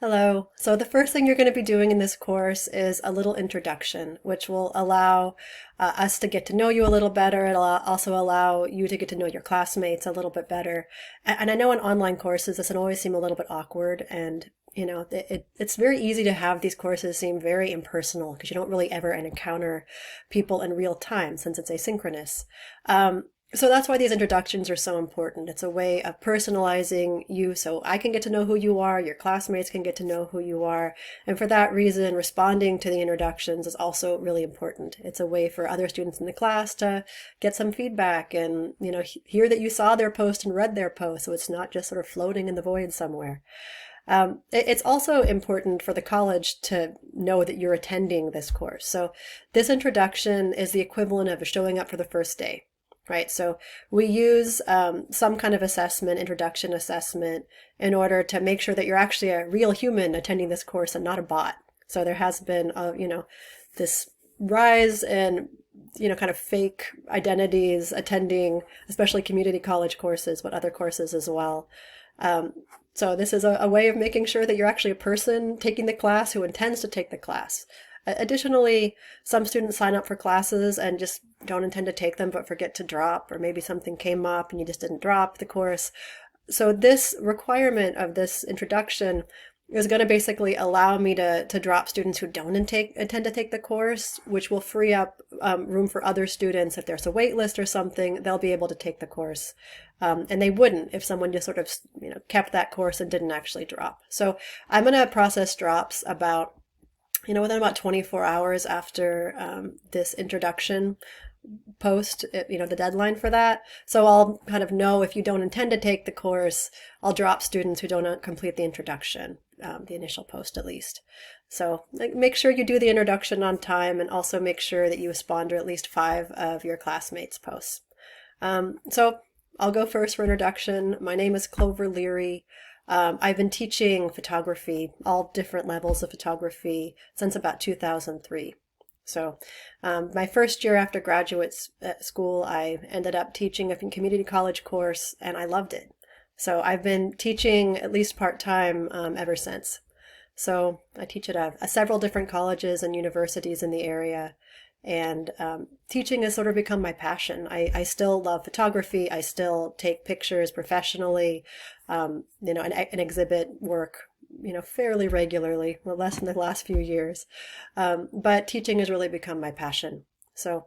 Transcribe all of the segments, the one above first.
Hello. So the first thing you're going to be doing in this course is a little introduction, which will allow us to get to know you a little better. It'll also allow you to get to know your classmates a little bit better. And I know in online courses, this can always seem a little bit awkward, and it's very easy to have these courses seem very impersonal because you don't really ever encounter people in real time since it's asynchronous. So that's why these introductions are so important. It's a way of personalizing you so I can get to know who you are, your classmates can get to know who you are. And for that reason, responding to the introductions is also really important. It's a way for other students in the class to get some feedback and, hear that you saw their post and read their post. So it's not just sort of floating in the void somewhere. It's also important for the college to know that you're attending this course. So this introduction is the equivalent of showing up for the first day. Right, so we use some kind of assessment, introduction assessment, in order to make sure that you're actually a real human attending this course and not a bot. So there has been, this rise in, kind of fake identities attending, especially community college courses, but other courses as well. So this is a way of making sure that you're actually a person taking the class who intends to take the class. Additionally, some students sign up for classes and just don't intend to take them but forget to drop, or maybe something came up and you just didn't drop the course. So this requirement of this introduction is going to basically allow me to drop students who don't intend to take the course, which will free up room for other students. If there's a wait list or something, they'll be able to take the course. And they wouldn't if someone just sort of kept that course and didn't actually drop. So I'm going to process drops within about 24 hours after this introduction post, the deadline for that. So I'll kind of know if you don't intend to take the course, I'll drop students who don't complete the introduction, the initial post at least. So make sure you do the introduction on time, and also make sure that you respond to at least 5 of your classmates' posts. So I'll go first for introduction. My name is Clover Leary. I've been teaching photography, all different levels of photography, since about 2003. So my first year after graduate school, I ended up teaching a community college course, and I loved it. So I've been teaching at least part-time ever since. So I teach at several different colleges and universities in the area. And teaching has sort of become my passion. I still love photography. I still take pictures professionally, and exhibit work, fairly regularly, well, less in the last few years. But teaching has really become my passion. So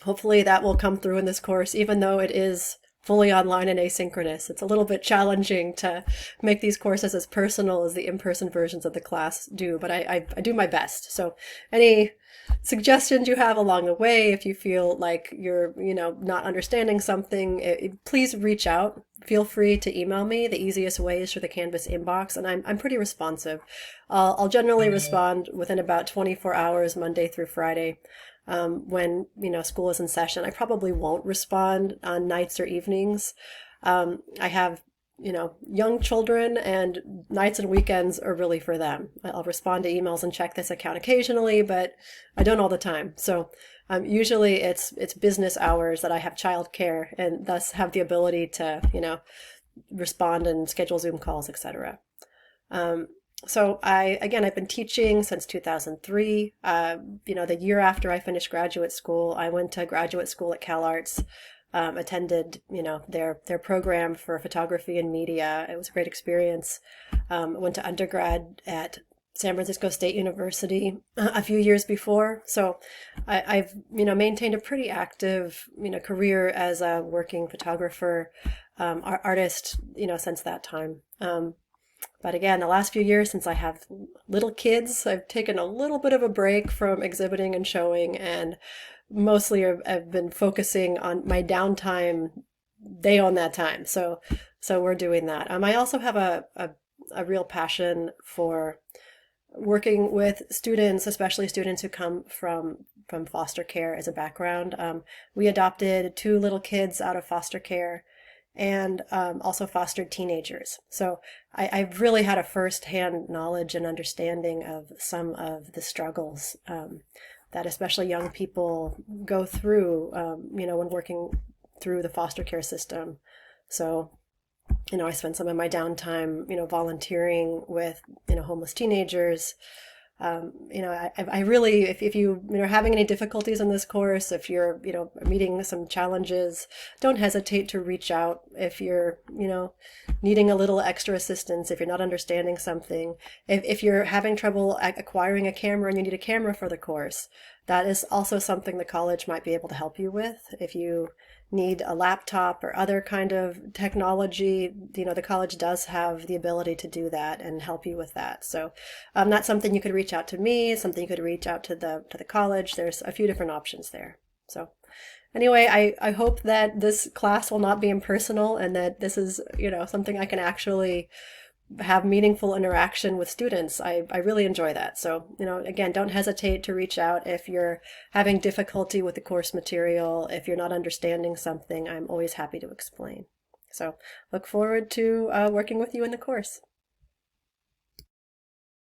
hopefully that will come through in this course, even though it is fully online and asynchronous. It's a little bit challenging to make these courses as personal as the in-person versions of the class do, but I do my best. So any suggestions you have along the way, if you feel like you're, not understanding something, please reach out. Feel free to email me. The easiest way is through the Canvas inbox, and I'm pretty responsive. I'll generally respond within about 24 hours, Monday through Friday. When, school is in session. I probably won't respond on nights or evenings. I have, young children, and nights and weekends are really for them. I'll respond to emails and check this account occasionally, but I don't all the time. So usually it's business hours that I have childcare and thus have the ability to, respond and schedule Zoom calls, etc. So I've been teaching since 2003. The year after I finished graduate school, I went to graduate school at CalArts, attended, their program for photography and media. It was a great experience. Went to undergrad at San Francisco State University a few years before. So I've, maintained a pretty active, career as a working photographer, artist, since that time. But again, the last few years, since I have little kids, I've taken a little bit of a break from exhibiting and showing, and mostly I've been focusing on my downtime. They own that time. So we're doing that. I also have a real passion for working with students, especially students who come from foster care as a background. We adopted 2 little kids out of foster care, and also fostered teenagers. So I've really had a first-hand knowledge and understanding of some of the struggles that especially young people go through, when working through the foster care system. So I spend some of my downtime, volunteering with, homeless teenagers. I really, if you're having any difficulties in this course, if you're, meeting some challenges, don't hesitate to reach out. If you're, needing a little extra assistance, if you're not understanding something, if you're having trouble acquiring a camera and you need a camera for the course, that is also something the college might be able to help you with. If you need a laptop or other kind of technology, the college does have the ability to do that and help you with that. So that's something you could reach out to me, something you could reach out to the college. There's a few different options there. So anyway, I hope that this class will not be impersonal and that this is, something I can actually have meaningful interaction with students. I really enjoy that. So, again, don't hesitate to reach out if you're having difficulty with the course material, if you're not understanding something. I'm always happy to explain. So look forward to working with you in the course.